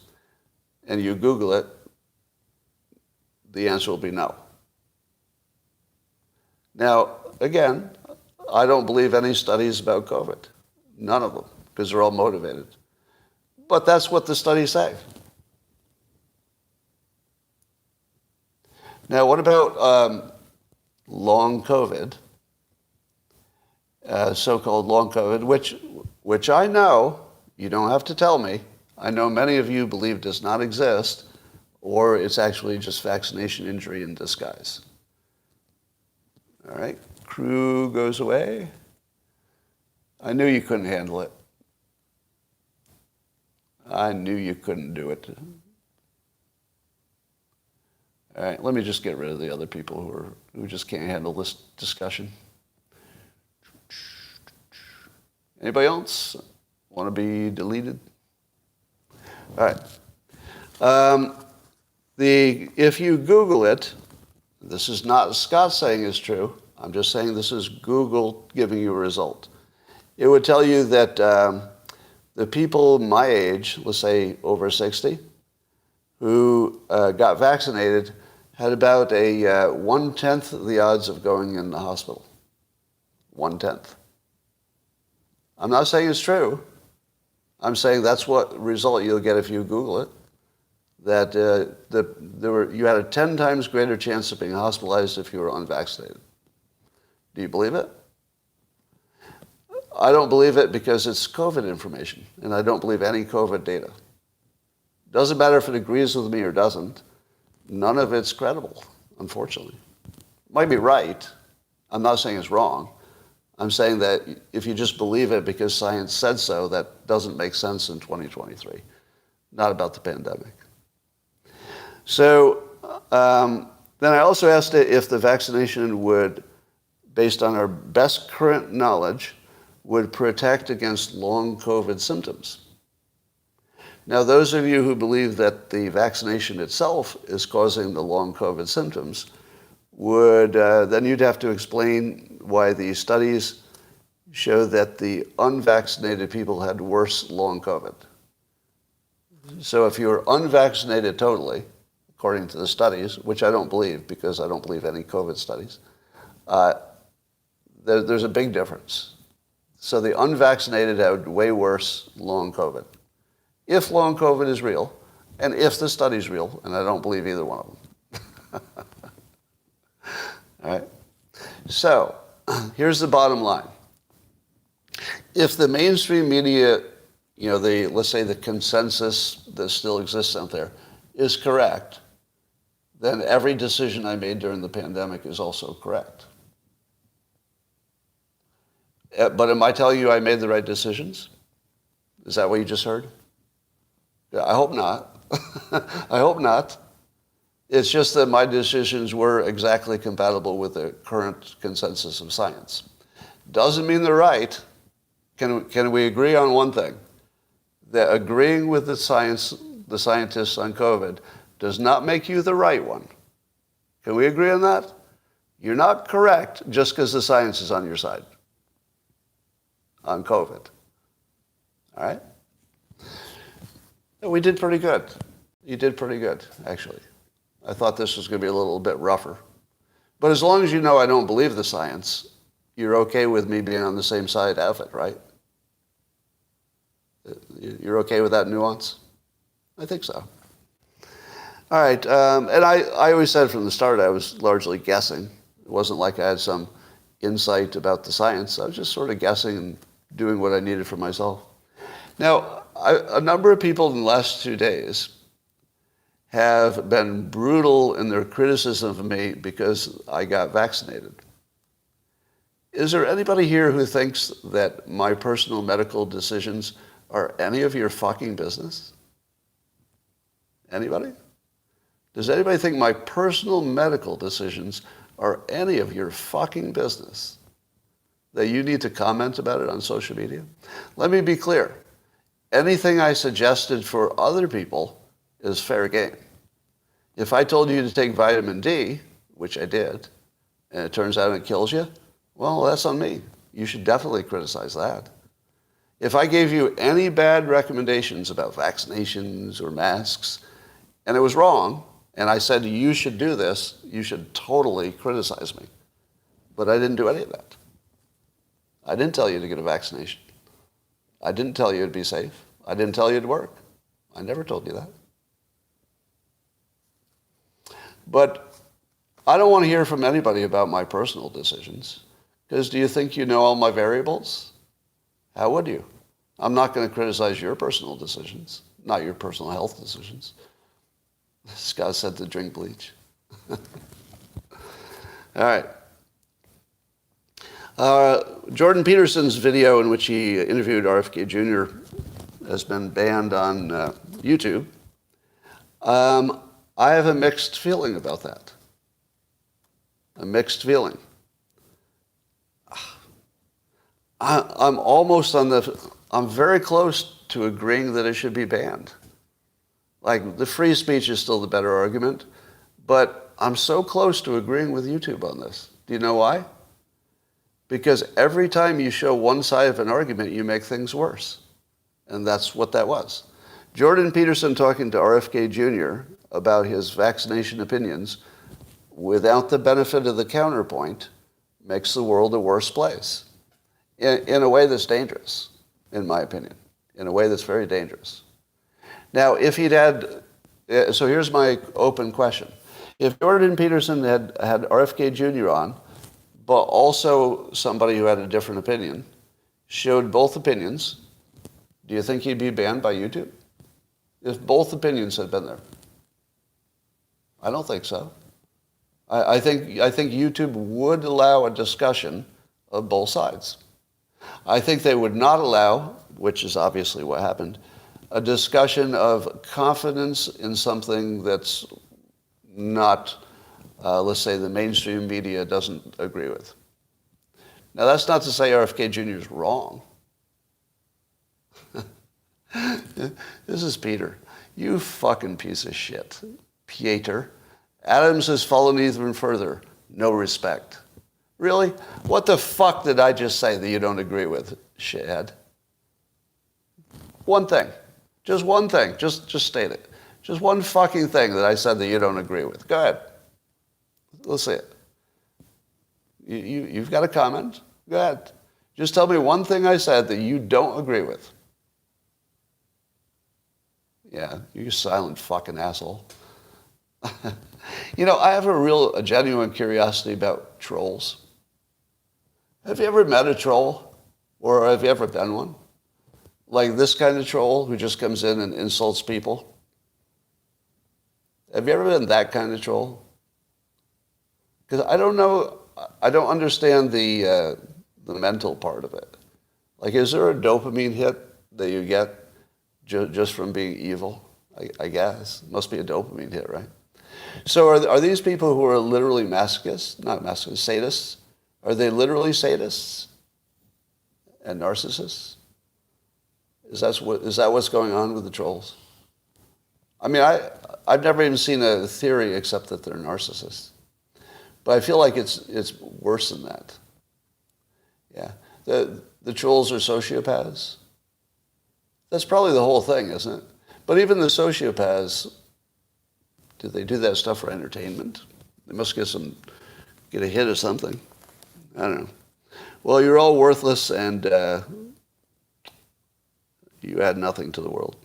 and you Google it, the answer will be no. Now, again, I don't believe any studies about COVID. None of them, because they're all motivated. But that's what the studies say. Now, what about long COVID, so-called long COVID, which I know, you don't have to tell me, I know many of you believe does not exist, or it's actually just vaccination injury in disguise. All right, crew goes away. I knew you couldn't handle it. I knew you couldn't do it. All right, let me just get rid of the other people who just can't handle this discussion. Anybody else want to be deleted? All right. If you Google it, this is not Scott saying it's true. I'm just saying this is Google giving you a result. It would tell you that the people my age, let's say over 60, who got vaccinated had about a 1/10 of the odds of going in the hospital. 1/10. I'm not saying it's true. I'm saying that's what result you'll get if you Google it. that you had a 10 times greater chance of being hospitalized if you were unvaccinated. Do you believe it? I don't believe it because it's COVID information, and I don't believe any COVID data. Doesn't matter if it agrees with me or doesn't. None of it's credible, unfortunately. Might be right. I'm not saying it's wrong. I'm saying that if you just believe it because science said so, that doesn't make sense in 2023. Not about the pandemic. So then I also asked it if the vaccination would, based on our best current knowledge, would protect against long COVID symptoms. Now, those of you who believe that the vaccination itself is causing the long COVID symptoms would, then you'd have to explain why the studies show that the unvaccinated people had worse long COVID. So if you're unvaccinated totally, according to the studies, which I don't believe because I don't believe any COVID studies, there's a big difference. So the unvaccinated had way worse long COVID. If long COVID is real, and if the study's real, and I don't believe either one of them. All right? So here's the bottom line. If the mainstream media, let's say the consensus that still exists out there, is correct, then every decision I made during the pandemic is also correct. But am I telling you I made the right decisions? Is that what you just heard? Yeah, I hope not. I hope not. It's just that my decisions were exactly compatible with the current consensus of science. Doesn't mean they're right. Can we agree on one thing? That agreeing with the scientists on COVID does not make you the right one. Can we agree on that? You're not correct just because the science is on your side on COVID. All right? We did pretty good. You did pretty good, actually. I thought this was going to be a little bit rougher. But as long as you know I don't believe the science, you're okay with me being on the same side of it, right? You're okay with that nuance? I think so. All right. And I always said from the start I was largely guessing. It wasn't like I had some insight about the science. I was just sort of guessing and doing what I needed for myself. Now, a number of people in the last 2 days have been brutal in their criticism of me because I got vaccinated. Is there anybody here who thinks that my personal medical decisions are any of your fucking business? Anybody? Does anybody think my personal medical decisions are any of your fucking business? That you need to comment about it on social media? Let me be clear. Anything I suggested for other people is fair game. If I told you to take vitamin D, which I did, and it turns out it kills you, well, that's on me. You should definitely criticize that. If I gave you any bad recommendations about vaccinations or masks, and it was wrong, and I said you should do this, you should totally criticize me. But I didn't do any of that. I didn't tell you to get a vaccination. I didn't tell you it'd be safe. I didn't tell you it'd work. I never told you that. But I don't want to hear from anybody about my personal decisions, because do you think you know all my variables? How would you? I'm not going to criticize your personal decisions, not your personal health decisions. This guy said to drink bleach. All right. Jordan Peterson's video in which he interviewed RFK Jr. has been banned on YouTube. I have a mixed feeling about that. A mixed feeling. I'm very close to agreeing that it should be banned. Like, the free speech is still the better argument, but I'm so close to agreeing with YouTube on this. Do you know why? Because every time you show one side of an argument, you make things worse. And that's what that was. Jordan Peterson talking to RFK Jr. about his vaccination opinions without the benefit of the counterpoint makes the world a worse place. In a way that's dangerous, in my opinion. In a way that's very dangerous. Now, if he'd had So here's my open question. If Jordan Peterson had RFK Jr. on, but also somebody who had a different opinion, showed both opinions, do you think he'd be banned by YouTube? If both opinions had been there? I don't think so. I think YouTube would allow a discussion of both sides. I think they would not allow, which is obviously what happened, a discussion of confidence in something that's not, let's say, the mainstream media doesn't agree with. Now, that's not to say RFK Jr. is wrong. This is Peter. You fucking piece of shit. Pieter. Adams has fallen even further. No respect. Really? What the fuck did I just say that you don't agree with, shithead? One thing. Just one thing. Just state it. Just one fucking thing that I said that you don't agree with. Go ahead. Let's see it. You've got a comment? Go ahead. Just tell me one thing I said that you don't agree with. Yeah, you silent fucking asshole. You know, I have a genuine curiosity about trolls. Have you ever met a troll? Or have you ever been one? Like this kind of troll who just comes in and insults people? Have you ever been that kind of troll? Because I don't know, I don't understand the mental part of it. Like, is there a dopamine hit that you get just from being evil? I guess. Must be a dopamine hit, right? So are these people who are literally masochists, not masochists, sadists? Are they literally sadists and narcissists? Is that what's going on with the trolls? I mean, I've never even seen a theory except that they're narcissists. But I feel like it's worse than that. Yeah. The trolls are sociopaths. That's probably the whole thing, isn't it? But even the sociopaths, do they do that stuff for entertainment? They must get a hit of something. I don't know. Well, you're all worthless and you add nothing to the world.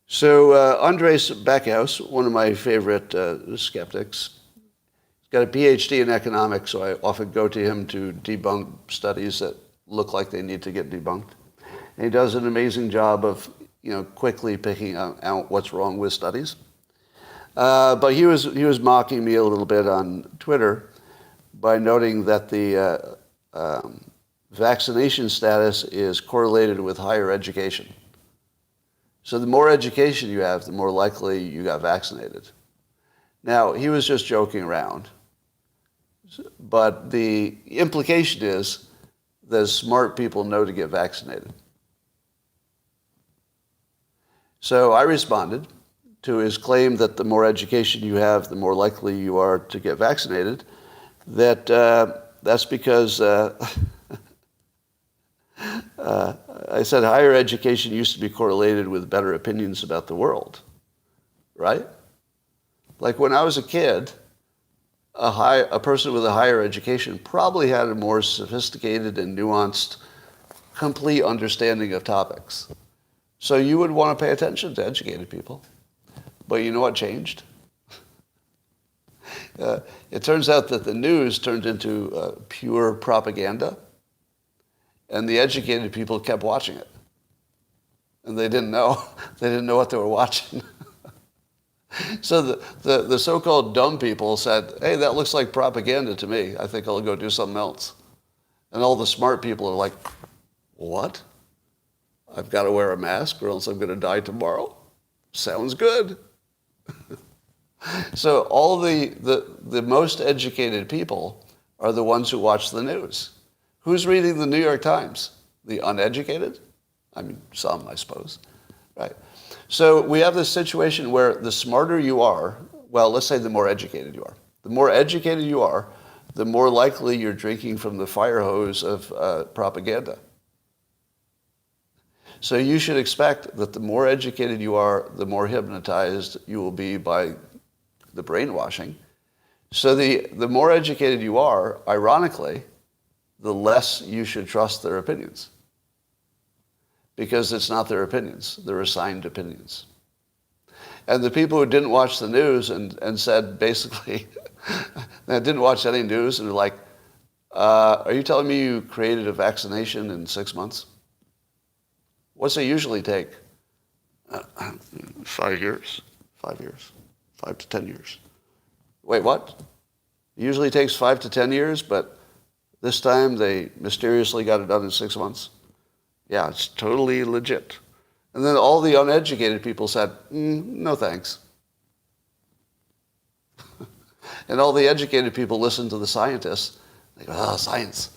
So Andres Backhaus, one of my favorite skeptics, he's got a PhD in economics, so I often go to him to debunk studies that look like they need to get debunked. And he does an amazing job of, quickly picking out what's wrong with studies. But he was mocking me a little bit on Twitter by noting that the vaccination status is correlated with higher education. So the more education you have, the more likely you got vaccinated. Now, he was just joking around. But the implication is that smart people know to get vaccinated. So I responded to his claim that the more education you have, the more likely you are to get vaccinated, that's because I said higher education used to be correlated with better opinions about the world, right? Like when I was a kid, a person with a higher education probably had a more sophisticated and nuanced, complete understanding of topics. So you would want to pay attention to educated people. But you know what changed? It turns out that the news turned into pure propaganda, and the educated people kept watching it. And they didn't know. They didn't know what they were watching. So the so-called dumb people said, hey, that looks like propaganda to me. I think I'll go do something else. And all the smart people are like, what? I've got to wear a mask or else I'm going to die tomorrow? Sounds good. So all the most educated people are the ones who watch the news. Who's reading the New York Times? The uneducated? I mean, some, I suppose. Right. So we have this situation where the smarter you are, well, let's say the more educated you are. The more educated you are, the more likely you're drinking from the fire hose of propaganda. So you should expect that the more educated you are, the more hypnotized you will be by the brainwashing. So the more educated you are, ironically, the less you should trust their opinions. because it's not their opinions. They're assigned opinions. And the people who didn't watch the news and said basically, they didn't watch any news and were like, are you telling me you created a vaccination in 6 months? What's it usually take? 5 years. 5 years. 5 to 10 years. Wait, what? It usually takes 5 to 10 years, but this time they mysteriously got it done in 6 months? Yeah, it's totally legit. And then all the uneducated people said, no thanks. And all the educated people listened to the scientists. They go, oh, science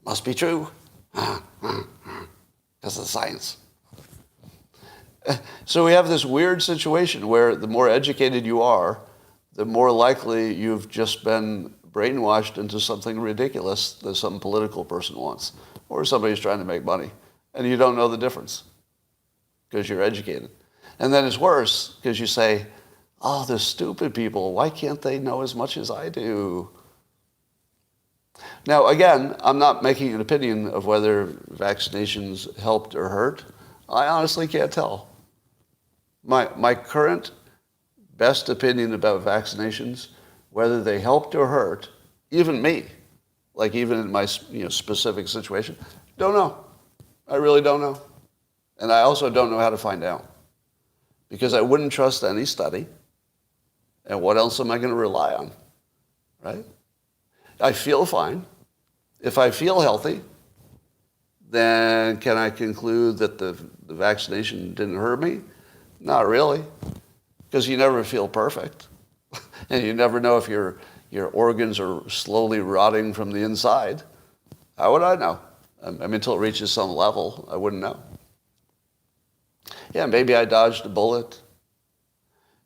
must be true. Because of the science. So we have this weird situation where the more educated you are, the more likely you've just been brainwashed into something ridiculous that some political person wants, or somebody's trying to make money, and you don't know the difference because you're educated. And then it's worse because you say, oh, the stupid people, why can't they know as much as I do? Now, again, I'm not making an opinion of whether vaccinations helped or hurt. I honestly can't tell. My current best opinion about vaccinations, whether they helped or hurt, even me, like even in my specific situation, don't know. I really don't know. And I also don't know how to find out. Because I wouldn't trust any study. And what else am I going to rely on? Right? I feel fine. If I feel healthy, then can I conclude that the vaccination didn't hurt me? Not really. Because you never feel perfect. And you never know if your organs are slowly rotting from the inside. How would I know? I mean, until it reaches some level, I wouldn't know. Yeah, maybe I dodged a bullet.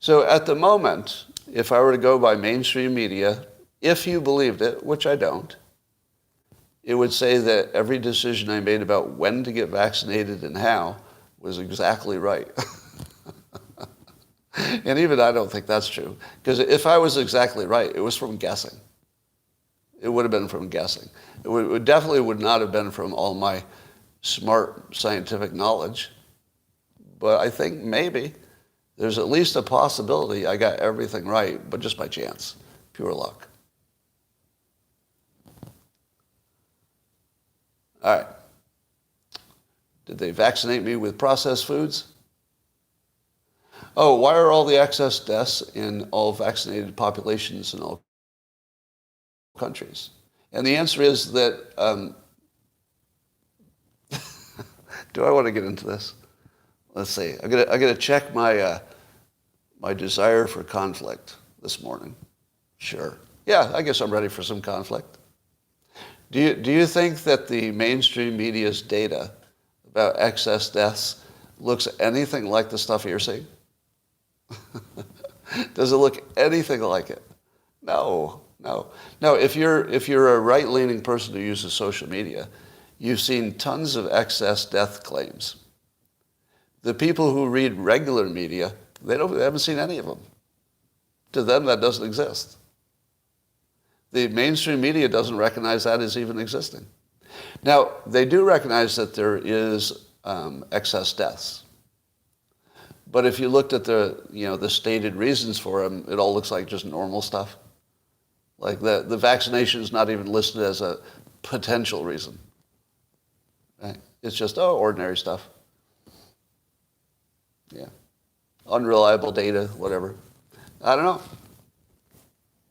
So at the moment, if I were to go by mainstream media, if you believed it, which I don't, it would say that every decision I made about when to get vaccinated and how was exactly right. And even I don't think that's true. Because if I was exactly right, it was from guessing. It would have been from guessing. It definitely would not have been from all my smart scientific knowledge. But I think maybe there's at least a possibility I got everything right, but just by chance, pure luck. All right. Did they vaccinate me with processed foods? Oh, why are all the excess deaths in all vaccinated populations in all countries? And the answer is that, do I want to get into this? Let's see. I got to check my my desire for conflict this morning. Sure. Yeah, I guess I'm ready for some conflict. Do you think that the mainstream media's data about excess deaths looks anything like the stuff you're seeing? Does it look anything like it? No. If you're a right-leaning person who uses social media, you've seen tons of excess death claims. The people who read regular media, they haven't seen any of them. To them, that doesn't exist. The mainstream media doesn't recognize that as even existing. Now, they do recognize that there is excess deaths. But if you looked at the stated reasons for them, it all looks like just normal stuff. Like the vaccination is not even listed as a potential reason. Right? It's just, ordinary stuff. Yeah. Unreliable data, whatever. I don't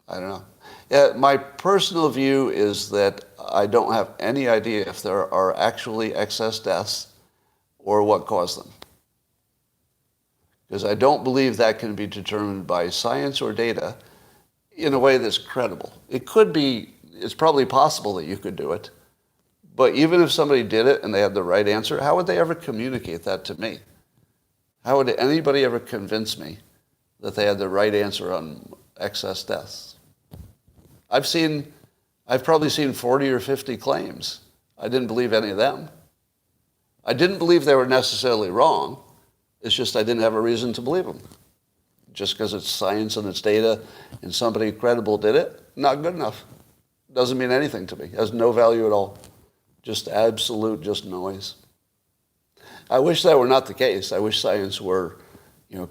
know. Yeah, my personal view is that I don't have any idea if there are actually excess deaths or what caused them. Because I don't believe that can be determined by science or data in a way that's credible. It could be, it's probably possible that you could do it. But even if somebody did it and they had the right answer, how would they ever communicate that to me? How would anybody ever convince me that they had the right answer on excess deaths? I've probably seen 40 or 50 claims. I didn't believe any of them. I didn't believe they were necessarily wrong. It's just I didn't have a reason to believe them. Just because it's science and it's data and somebody credible did it, not good enough. Doesn't mean anything to me. Has no value at all. Just absolute, just noise. I wish that were not the case. I wish science were,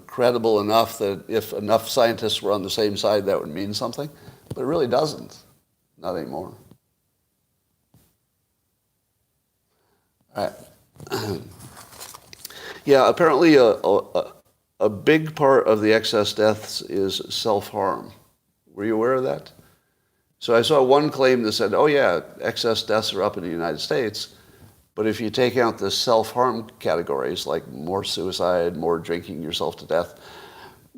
credible enough that if enough scientists were on the same side, that would mean something. But it really doesn't. Not anymore. All right. Yeah, apparently a big part of the excess deaths is self-harm. Were you aware of that? So I saw one claim that said, oh yeah, excess deaths are up in the United States, but if you take out the self-harm categories, like more suicide, more drinking yourself to death,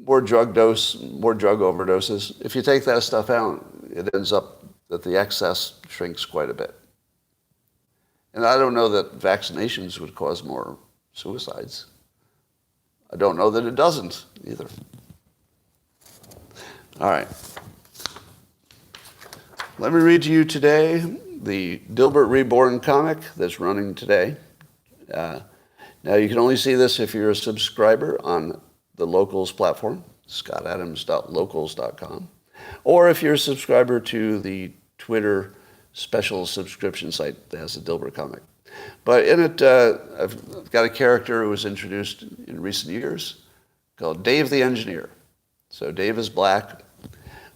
more drug overdoses, if you take that stuff out, it ends up that the excess shrinks quite a bit. And I don't know that vaccinations would cause more suicides. I don't know that it doesn't either. All right. Let me read to you today the Dilbert Reborn comic that's running today. Now, you can only see this if you're a subscriber on the Locals platform, scottadams.locals.com, or if you're a subscriber to the Twitter special subscription site that has a Dilbert comic. But in it, I've got a character who was introduced in recent years called Dave the Engineer. So Dave is black,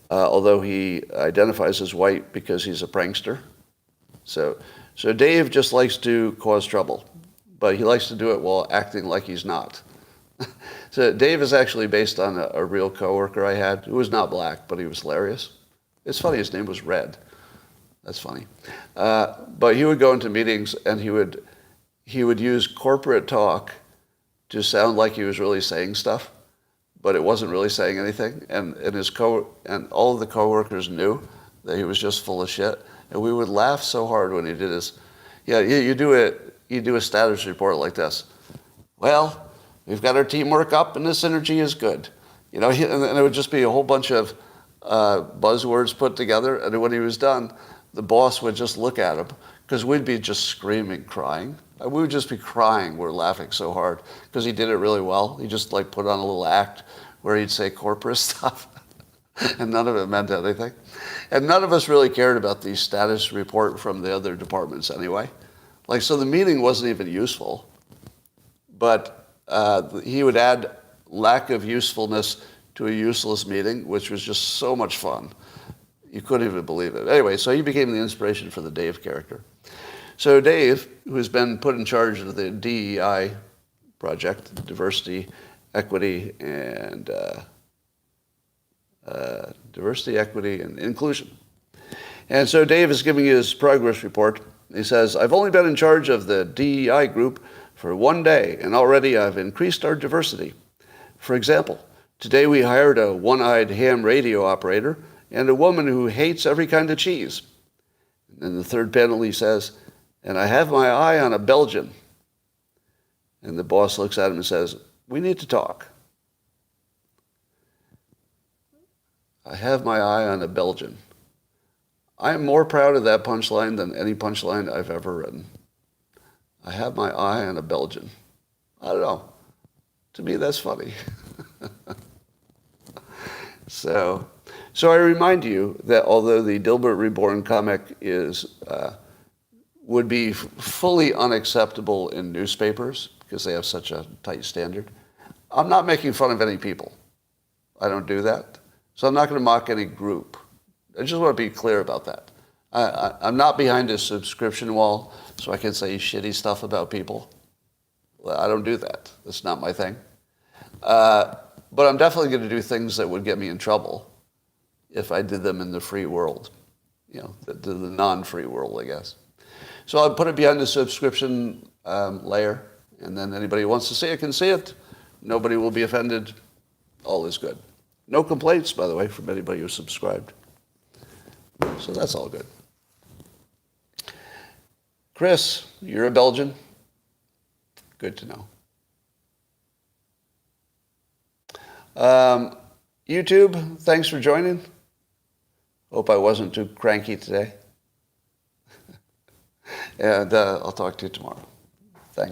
although he identifies as white because he's a prankster. So Dave just likes to cause trouble, but he likes to do it while acting like he's not. So Dave is actually based on a real coworker I had who was not black, but he was hilarious. It's funny, his name was Red. That's funny. But he would go into meetings and he would use corporate talk to sound like he was really saying stuff, but it wasn't really saying anything. And all of the coworkers knew that he was just full of shit. And we would laugh so hard when he did his, you do a status report like this. Well, we've got our teamwork up and this energy is good. And it would just be a whole bunch of buzzwords put together. And when he was done, the boss would just look at him because we'd be just screaming, crying. We would just be crying. We're laughing so hard because he did it really well. He just put on a little act where he'd say corporate stuff and none of it meant anything. And none of us really cared about the status report from the other departments anyway. So the meeting wasn't even useful, but he would add lack of usefulness to a useless meeting, which was just so much fun. You couldn't even believe it. Anyway, so he became the inspiration for the Dave character. So Dave, who's been put in charge of the DEI project, diversity, equity, and inclusion. And so Dave is giving his progress report. He says, I've only been in charge of the DEI group for 1 day, and already I've increased our diversity. For example, today we hired a one-eyed ham radio operator and a woman who hates every kind of cheese. And then the third panel, he says, and I have my eye on a Belgian. And the boss looks at him and says, we need to talk. I have my eye on a Belgian. I am more proud of that punchline than any punchline I've ever written. I have my eye on a Belgian. I don't know. To me, that's funny. So I remind you that although the Dilbert Reborn comic would be fully unacceptable in newspapers because they have such a tight standard, I'm not making fun of any people. I don't do that. So I'm not going to mock any group. I just want to be clear about that. I'm not behind a subscription wall so I can say shitty stuff about people. I don't do that. That's not my thing. But I'm definitely going to do things that would get me in trouble if I did them in the free world, the non-free world, I guess. So I'll put it behind the subscription layer, and then anybody who wants to see it can see it. Nobody will be offended. All is good. No complaints, by the way, from anybody who subscribed. So that's all good. Chris, you're a Belgian? Good to know. YouTube, thanks for joining. Hope I wasn't too cranky today. And I'll talk to you tomorrow.